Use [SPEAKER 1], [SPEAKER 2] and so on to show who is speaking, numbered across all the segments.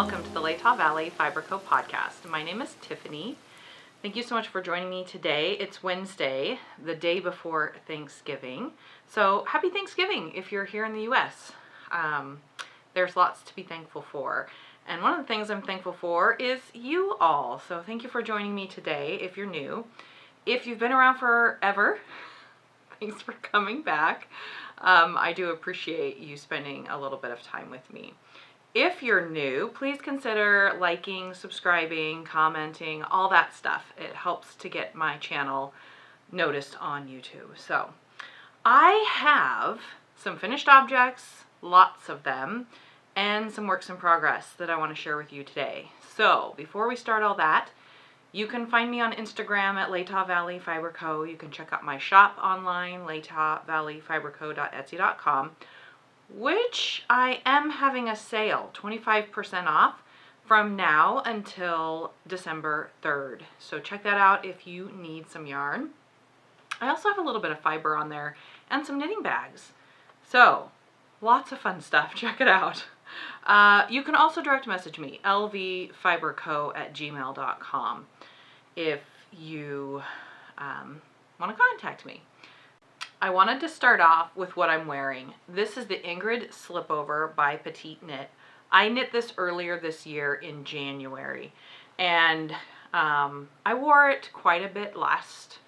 [SPEAKER 1] welcome to the Latah Valley Fiber Co podcast. My name is Tiffany. Thank you so much for joining me today. It's Wednesday, the day before Thanksgiving. So happy Thanksgiving if you're here in the U.S. There's lots to be thankful for. And one of the things I'm thankful for is you all. So thank you for joining me today if you're new. If you've been around forever, thanks for coming back. I do appreciate you spending a little bit of time with me. If you're new, please consider liking, subscribing, commenting, all that stuff. It helps to get my channel noticed on YouTube. So I have some finished objects, lots of them, and some works in progress that I want to share with you today. So before we start all that, you can find me on Instagram at Latah Valley Fiber Co. You can check out my shop online, latahvalleyfiberco.etsy.com, which I am having a sale, 25% off from now until December 3rd. So check that out if you need some yarn. I also have a little bit of fiber on there and some knitting bags. So lots of fun stuff. Check it out. You can also direct message me, lvfiberco@gmail.com, if you want to contact me. I wanted to start off with what I'm wearing. This is the Ingrid Slipover by Petite Knit. I knit this earlier this year in January, and I wore it quite a bit last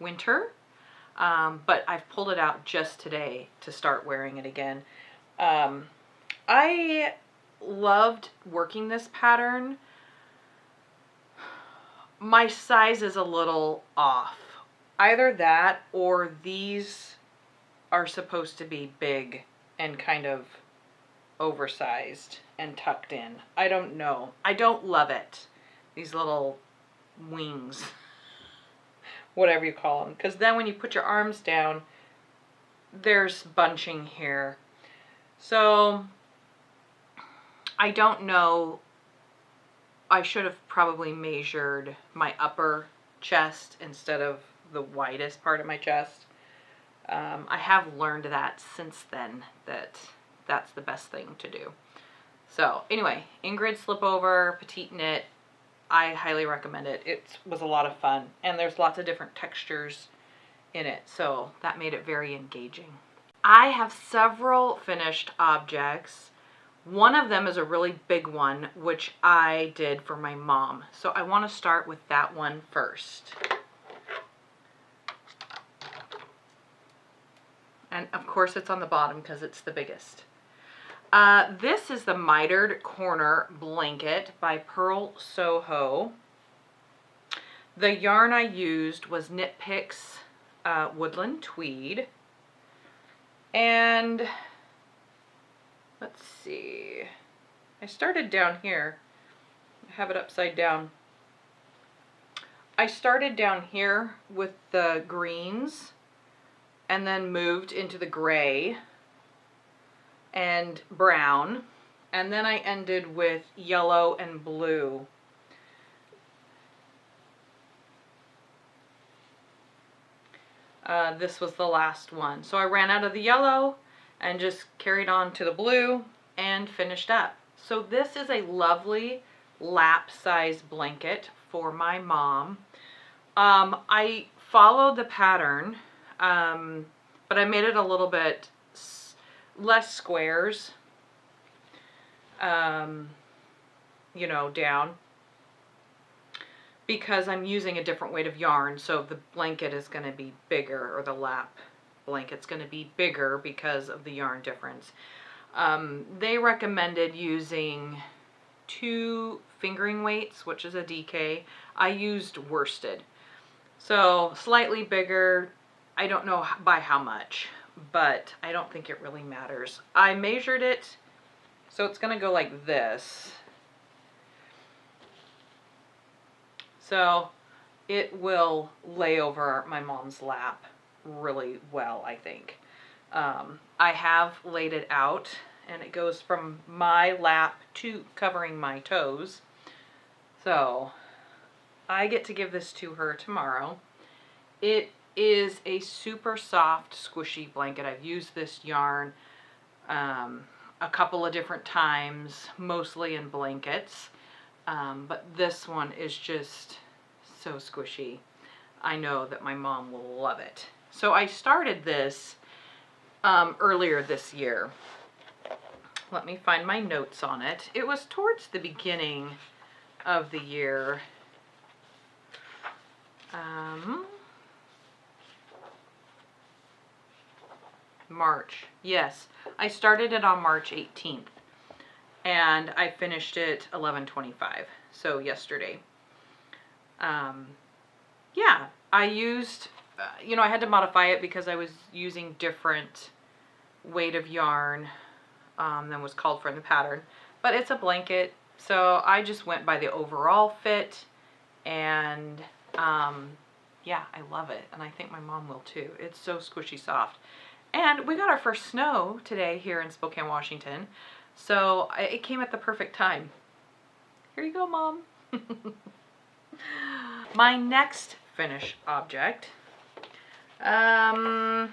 [SPEAKER 1] winter, but I've pulled it out just today to start wearing it again. I loved working this pattern. My size is a little off. Either that or these are supposed to be big and kind of oversized and tucked in. I don't know. I don't love it. These little wings, whatever you call them. Because then when you put your arms down, there's bunching here. So I don't know. I should have probably measured my upper chest instead of the widest part of my chest. I have learned that since then, that's the best thing to do. So anyway, Ingrid Slipover, Petite Knit, I highly recommend it. It was a lot of fun, and there's lots of different textures in it, so that made it very engaging. I have several finished objects. One of them is a really big one, which I did for my mom. So I want to start with that one first. And of course it's on the bottom because it's the biggest. This is the Mitered Corner Blanket by Purl Soho. The yarn I used was Knit Picks Woodland Tweed. And let's see, I started down here. I have it upside down. I started down here with the greens and then moved into the gray and brown, and then I ended with yellow and blue. This was the last one. So I ran out of the yellow and just carried on to the blue and finished up. So this is a lovely lap size blanket for my mom. I followed the pattern, but I made it a little bit less squares, you know, down, because I'm using a different weight of yarn, so the blanket is going to be bigger, or the lap blanket's going to be bigger because of the yarn difference. They recommended using 2 fingering weights, which is a DK. I used worsted. So slightly bigger. I don't know by how much, but I don't think it really matters. I measured it, so it's going to go like this. So it will lay over my mom's lap really well, I think. I have laid it out, and it goes from my lap to covering my toes. So I get to give this to her tomorrow. It is a super soft, squishy blanket. I've used this yarn a couple of different times, mostly in blankets. But this one is just so squishy. I know that my mom will love it. So I started this earlier this year. Let me find my notes on it. It was towards the beginning of the year. March. Yes, I started it on March 18th and I finished it 11/25, so yesterday. Yeah, I used, you know, I had to modify it because I was using different weight of yarn than was called for in the pattern, but it's a blanket, so I just went by the overall fit, and yeah, I love it, and I think my mom will too. It's so squishy soft. And we got our first snow today here in Spokane, Washington, so it came at the perfect time. Here you go, Mom. My next finish object, I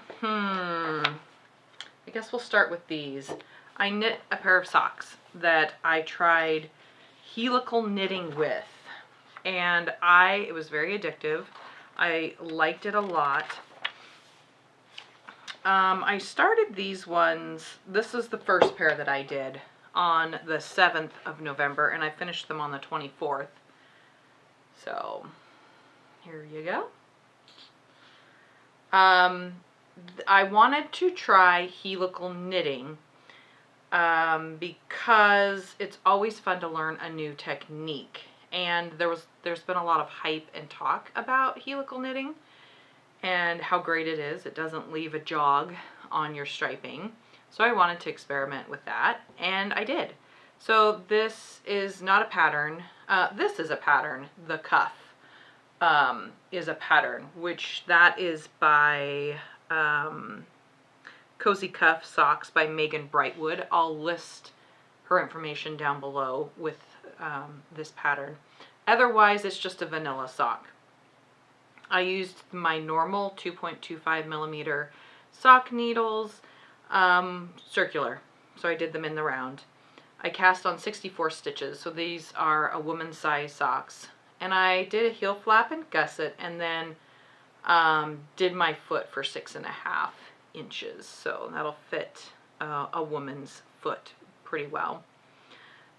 [SPEAKER 1] guess we'll start with these. I knit a pair of socks that I tried helical knitting with, and it was very addictive. I liked it a lot. I started these ones, this is the first pair that I did on the 7th of November, and I finished them on the 24th. So, here you go. I wanted to try helical knitting because it's always fun to learn a new technique, and there's been a lot of hype and talk about helical knitting and how great it is. It doesn't leave a jog on your striping, so I wanted to experiment with that, and I did. So this is not a pattern. This is a pattern. The cuff is a pattern, which that is by Cozy Cuff Socks by Megan Brightwood. I'll list her information down below with this pattern. Otherwise, it's just a vanilla sock. I used my normal 2.25 millimeter sock needles, circular, so I did them in the round. I cast on 64 stitches, so these are a woman's size socks. And I did a heel flap and gusset, and then did my foot for 6.5 inches, so that'll fit a woman's foot pretty well.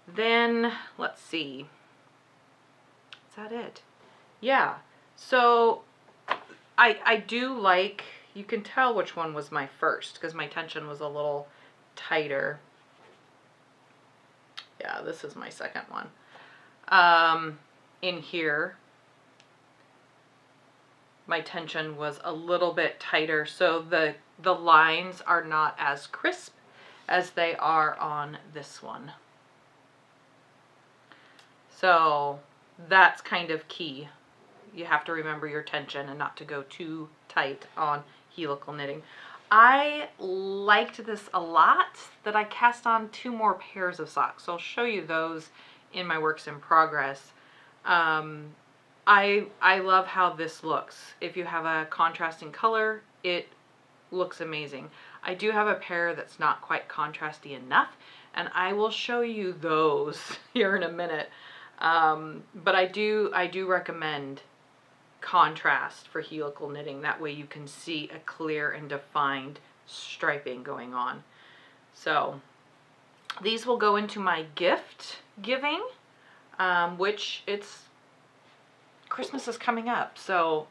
[SPEAKER 1] Then, let's see, is that it? Yeah, so I do like, you can tell which one was my first because my tension was a little tighter. Yeah, this is my second one. In here, my tension was a little bit tighter, so the lines are not as crisp as they are on this one. So that's kind of key. You have to remember your tension and not to go too tight on helical knitting. I liked this a lot that I cast on 2 more pairs of socks. So I'll show you those in my works in progress. I love how this looks. If you have a contrasting color, it looks amazing. I do have a pair that's not quite contrasty enough, and I will show you those here in a minute. But I do recommend contrast for helical knitting. That way you can see a clear and defined striping going on. So these will go into my gift giving, which Christmas is coming up, so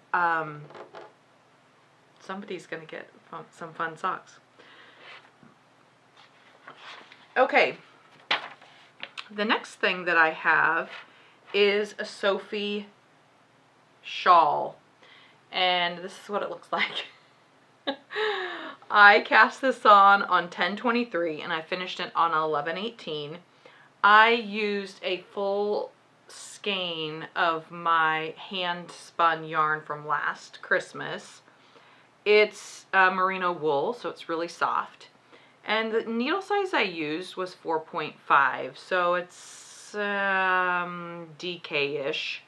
[SPEAKER 1] somebody's gonna get some fun socks. Okay, the next thing that I have is a Sophie shawl, and this is what it looks like. I cast this on 10/23 and I finished it on 11/18. I used a full skein of my hand spun yarn from last Christmas. It's merino wool, so it's really soft, and the needle size I used was 4.5, so it's DK-ish.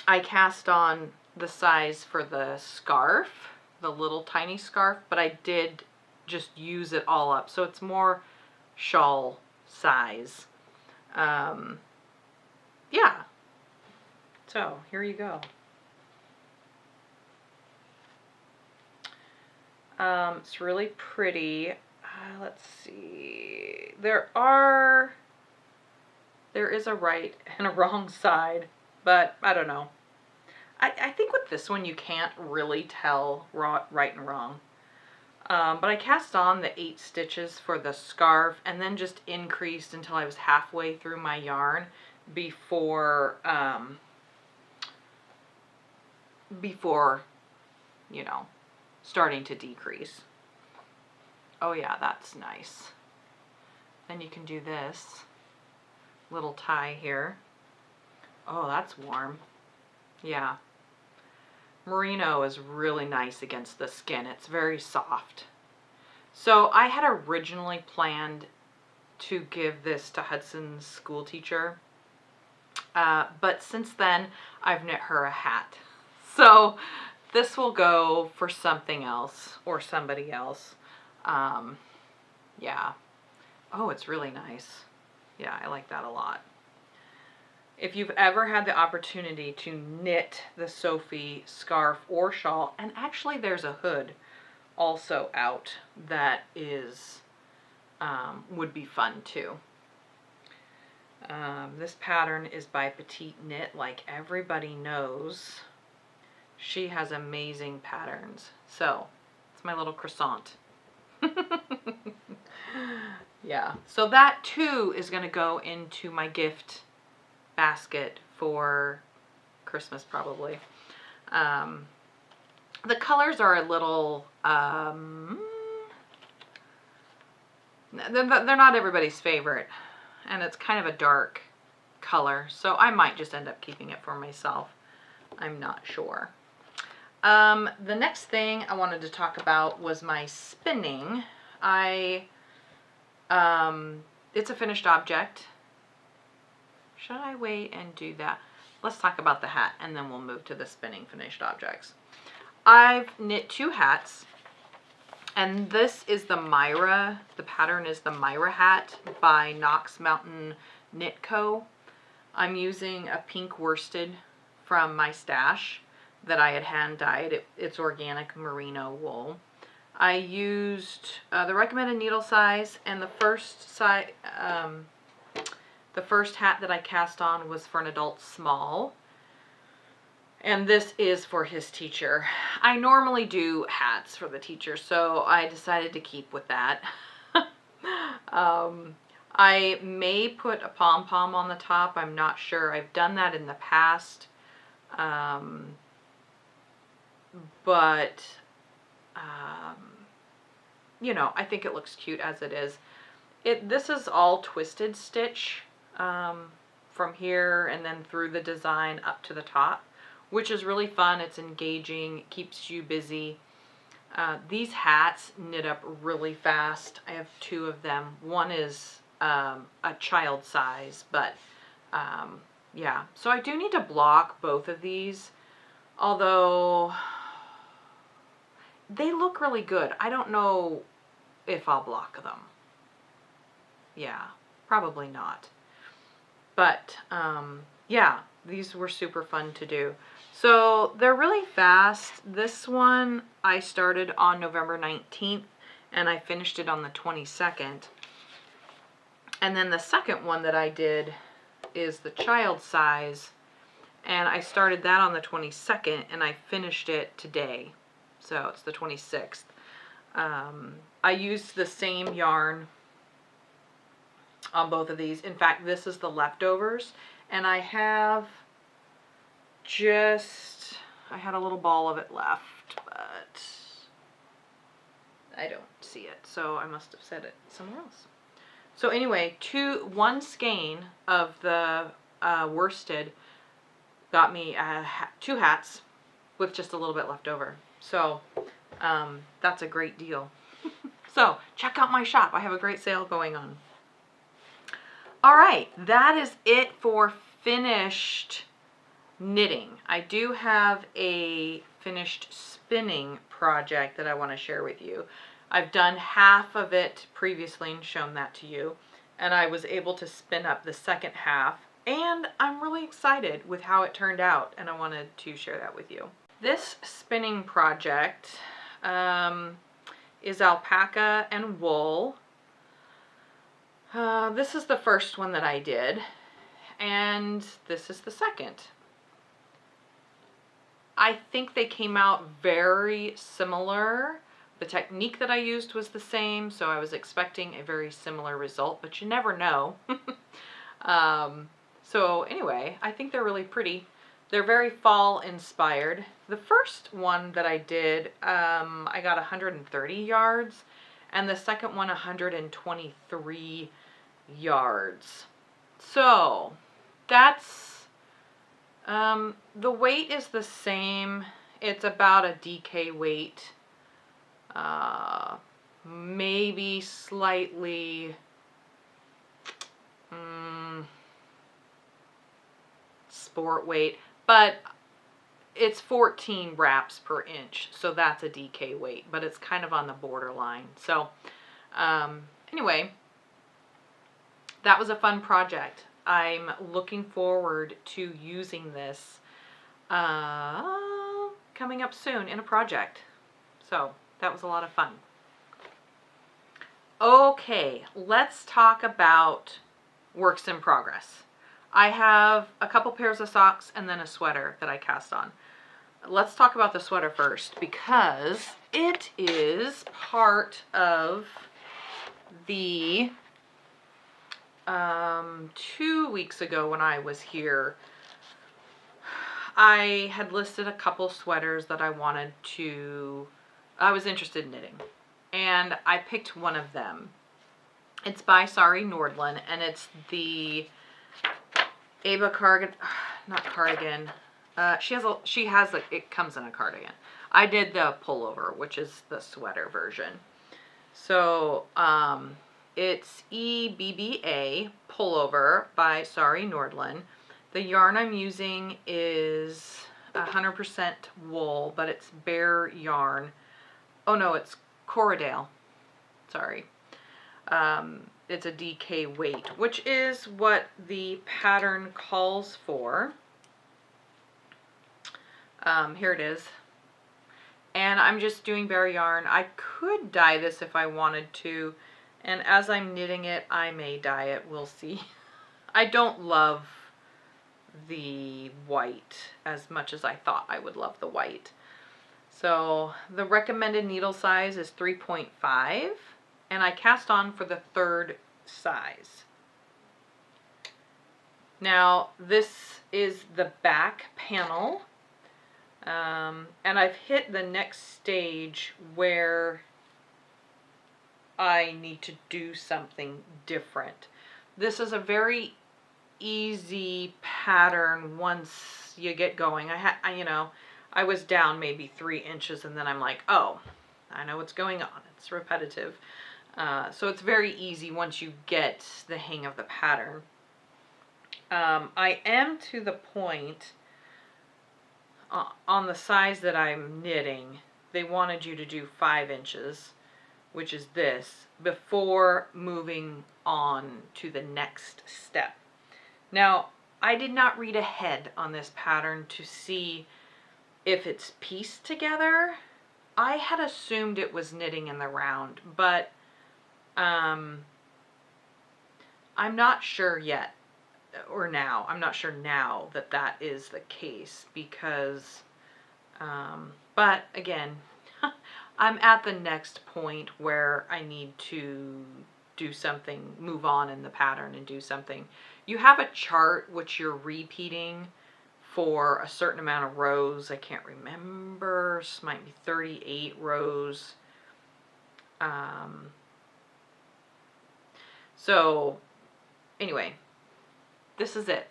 [SPEAKER 1] I cast on the size for the scarf, the little tiny scarf, but I did just use it all up. So it's more shawl size. Yeah. So here you go. It's really pretty. Let's see. There is a right and a wrong side, but I don't know. I think with this one you can't really tell right and wrong. But I cast on the 8 stitches for the scarf and then just increased until I was halfway through my yarn before, you know, starting to decrease. Oh yeah, that's nice. Then you can do this little tie here. Oh, that's warm. Yeah. Merino is really nice against the skin. It's very soft. So I had originally planned to give this to Hudson's school teacher. But since then, I've knit her a hat. So this will go for something else or somebody else. Yeah. Oh, it's really nice. Yeah, I like that a lot. If you've ever had the opportunity to knit the Sophie scarf or shawl, and actually there's a hood also out that is would be fun too. This pattern is by Petite Knit, like everybody knows. She has amazing patterns. So it's my little croissant. Yeah, so that too is going to go into my gift basket for Christmas probably. The colors are a little, they're not everybody's favorite, and it's kind of a dark color, so I might just end up keeping it for myself. I'm not sure. The next thing I wanted to talk about was my spinning. It's a finished object. Should I wait and do that? Let's talk about the hat and then we'll move to the spinning finished objects. I've knit 2 hats, and this is the Myra. The pattern is the Myra hat by Knox Mountain Knit Co. I'm using a pink worsted from my stash that I had hand dyed. It's organic merino wool. I used the recommended needle size, and the first hat that I cast on was for an adult small, and this is for his teacher. I normally do hats for the teacher, so I decided to keep with that. I may put a pom-pom on the top. I'm not sure. I've done that in the past, but you know, I think it looks cute as it is. This is all twisted stitch from here and then through the design up to the top, which is really fun. It's engaging, keeps you busy. These hats knit up really fast. I have 2 of them. One is a child size, but yeah. So I do need to block both of these, although they look really good. I don't know if I'll block them. Yeah, probably not. But yeah, these were super fun to do. So they're really fast. This one I started on November 19th and I finished it on the 22nd. And then the second one that I did is the child size, and I started that on the 22nd and I finished it today. So it's the 26th. I used the same yarn on both of these. In fact, this is the leftovers, and I have I had a little ball of it left, but I don't see it, so I must have set it somewhere else. So anyway, one skein of the worsted got me 2 hats with just a little bit left over. So that's a great deal. So check out my shop. I have a great sale going on. All right, that is it for finished knitting. I do have a finished spinning project that I want to share with you. I've done half of it previously and shown that to you, and I was able to spin up the second half, and I'm really excited with how it turned out, and I wanted to share that with you. This spinning project is alpaca and wool. This is the first one that I did, and this is the second. I think they came out very similar. The technique that I used was the same, so I was expecting a very similar result, but you never know. So anyway, I think they're really pretty. They're very fall inspired. The first one that I did, I got 130 yards, and the second one 123 yards. So that's, the weight is the same. It's about a DK weight, maybe slightly sport weight, but it's 14 wraps per inch, so that's a DK weight, but it's kind of on the borderline. So anyway, that was a fun project. I'm looking forward to using this coming up soon in a project. So that was a lot of fun. Okay, let's talk about works in progress. I have a couple pairs of socks and then a sweater that I cast on. Let's talk about the sweater first, because it is part of the 2 weeks ago when I was here, I had listed a couple sweaters that I was interested in knitting, and I picked one of them. It's by Woodland, and it's the Ebba cardigan, not cardigan. It comes in a cardigan. I did the pullover, which is the sweater version. So it's EBBA pullover by Woodland. The yarn I'm using is 100% wool, but it's bare yarn. Oh no, it's Corriedale. Sorry. It's a DK weight, which is what the pattern calls for. Here it is. And I'm just doing bare yarn. I could dye this if I wanted to, and as I'm knitting it, I may dye it. We'll see. I don't love the white as much as I thought I would love the white. So the recommended needle size is 3.5, and I cast on for the third size. Now this is the back panel, and I've hit the next stage where I need to do something different. This is a very easy pattern once you get going. I was down maybe 3 inches, and then I'm like, oh, I know what's going on. It's repetitive. So it's very easy once you get the hang of the pattern. I am to the point on the size that I'm knitting, they wanted you to do 5 inches, which is this, before moving on to the next step. Now, I did not read ahead on this pattern to see if it's pieced together. I had assumed it was knitting in the round, but I'm not sure yet, or now. I'm not sure now that that is the case, because, but again, I'm at the next point where I need to do something, move on in the pattern and do something. You have a chart which you're repeating for a certain amount of rows. I can't remember. This might be 38 rows. So anyway, this is it.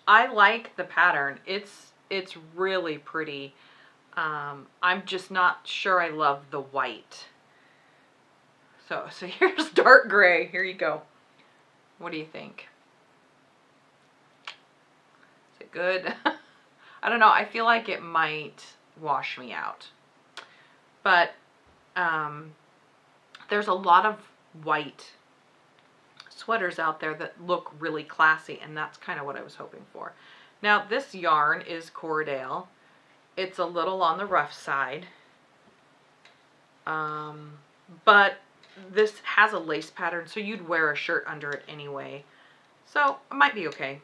[SPEAKER 1] I like the pattern. It's really pretty. I'm just not sure I love the white. So here's dark gray. Here you go. What do you think? Is it good? I don't know. I feel like it might wash me out. But there's a lot of white sweaters out there that look really classy, and that's kind of what I was hoping for. Now this yarn is Corriedale. It's a little on the rough side, but this has a lace pattern, so you'd wear a shirt under it anyway, so it might be okay.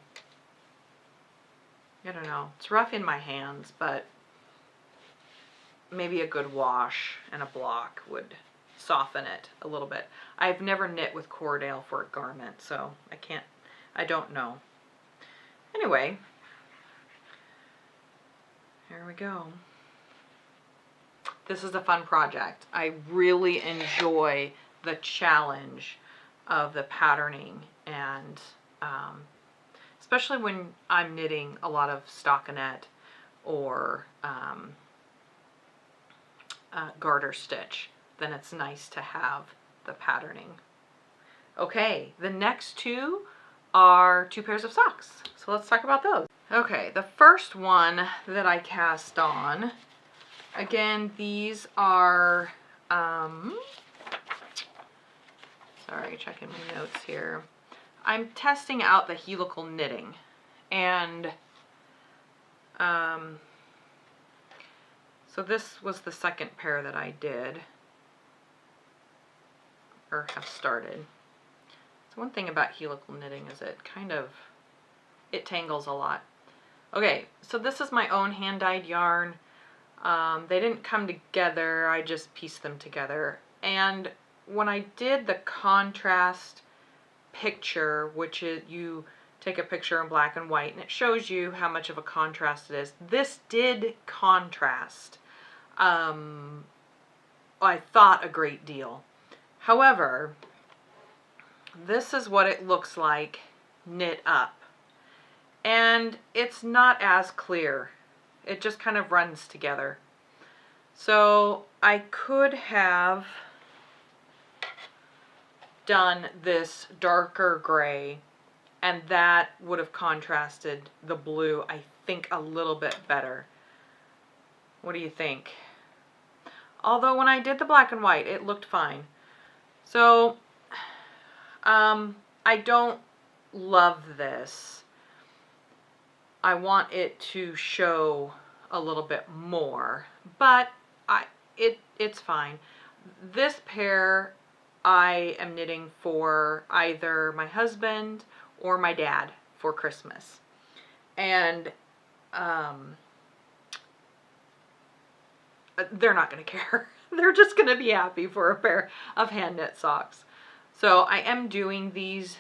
[SPEAKER 1] I don't know, it's rough in my hands, but maybe a good wash and a block would soften it a little bit. I've never knit with Corriedale for a garment, so I don't know. Anyway, here we go. This is a fun project. I really enjoy the challenge of the patterning, and especially when I'm knitting a lot of stockinette or garter stitch, then it's nice to have the patterning. Okay, the next two are 2 pairs of socks, so let's talk about those. Okay, the first one that I cast on, again, these are, sorry, checking my notes here. I'm testing out the helical knitting, and so this was the second pair that I did, or have started. So one thing about helical knitting is it tangles a lot. Okay, so this is my own hand-dyed yarn. They didn't come together, I just pieced them together. And when I did the contrast picture, which is you take a picture in black and white and it shows you how much of a contrast it is, this did contrast. I thought a great deal. However, this is what it looks like knit up, and it's not as clear. It just kind of runs together. So I could have done this darker gray, and that would have contrasted the blue, I think, a little bit better. What do you think? Although when I did the black and white, it looked fine. So I don't love this. I want it to show a little bit more, but it's fine. This pair I am knitting for either my husband or my dad for Christmas, and they're not going to care. They're just going to be happy for a pair of hand knit socks. So I am doing these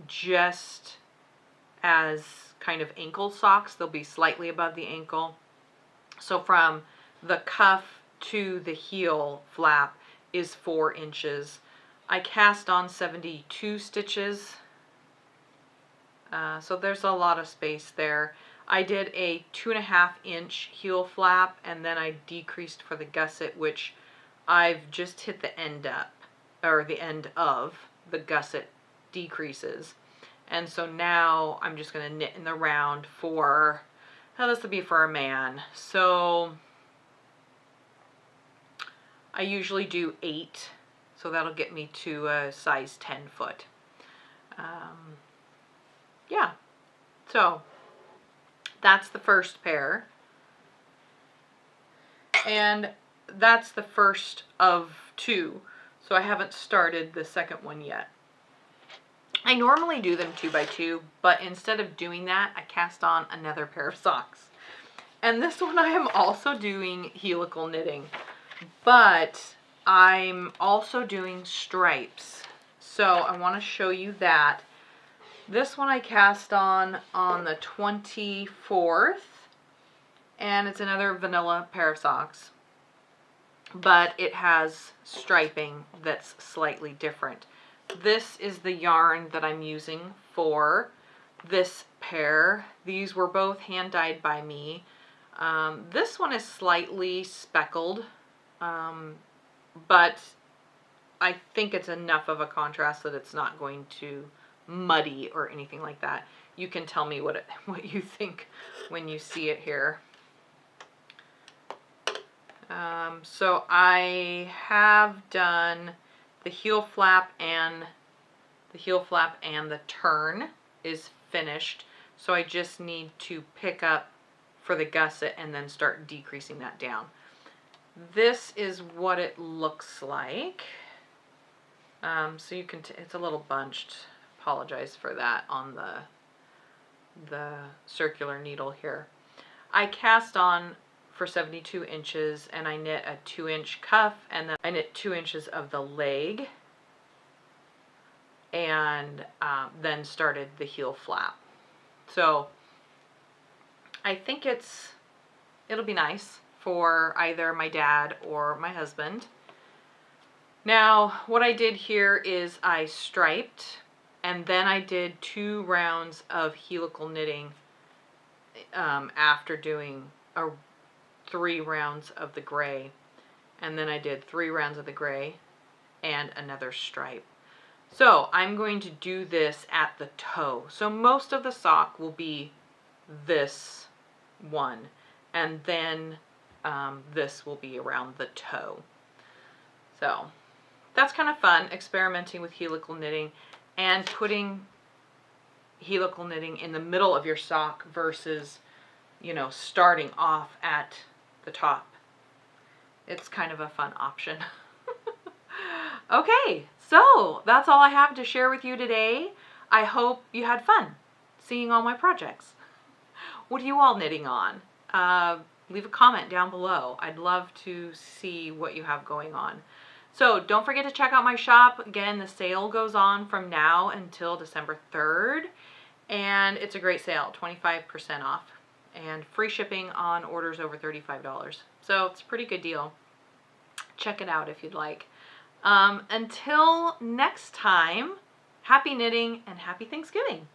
[SPEAKER 1] just as kind of ankle socks. They'll be slightly above the ankle. So from the cuff to the heel flap is 4 inches. I cast on 72 stitches. So there's a lot of space there. I did a 2.5 inch heel flap, and then I decreased for the gusset, which I've just hit the end up, or the end of the gusset decreases. And so now I'm just going to knit in the round for, now this will be for a man. So I usually do 8, so that'll get me to a size 10 foot. Yeah, so that's the first pair, and that's the first of 2, so I haven't started the second one yet. I normally do them 2 by 2, but instead of doing that, I cast on another pair of socks. And this one I am also doing helical knitting, but I'm also doing stripes. So I want to show you that. This one I cast on the 24th, and it's another vanilla pair of socks, but it has striping that's slightly different. This is the yarn that I'm using for this pair. These were both hand dyed by me. This one is slightly speckled, but I think it's enough of a contrast that it's not going to muddy or anything like that. You can tell me what you think when you see it here. So I have done the heel flap and the turn is finished. So I just need to pick up for the gusset and then start decreasing that down. This is what it looks like. So you can, it's a little bunched. Apologize for that on the circular needle here. I cast on for 72 inches and I knit a 2-inch cuff, and then I knit 2 inches of the leg, and then started the heel flap. So I think it'll be nice for either my dad or my husband. Now what I did here is I striped, and then I did 2 rounds of helical knitting after doing 3 rounds of the gray, and then I did 3 rounds of the gray and another stripe. So I'm going to do this at the toe. So most of the sock will be this one, and then this will be around the toe. So that's kind of fun, experimenting with helical knitting and putting helical knitting in the middle of your sock versus, you know, starting off at the top. It's kind of a fun option. Okay, so that's all I have to share with you today. I hope you had fun seeing all my projects. What are you all knitting on? Leave a comment down below. I'd love to see what you have going on. So don't forget to check out my shop. Again, the sale goes on from now until December 3rd. And it's a great sale, 25% off. And free shipping on orders over $35. So it's a pretty good deal. Check it out if you'd like. Until next time, happy knitting and happy Thanksgiving.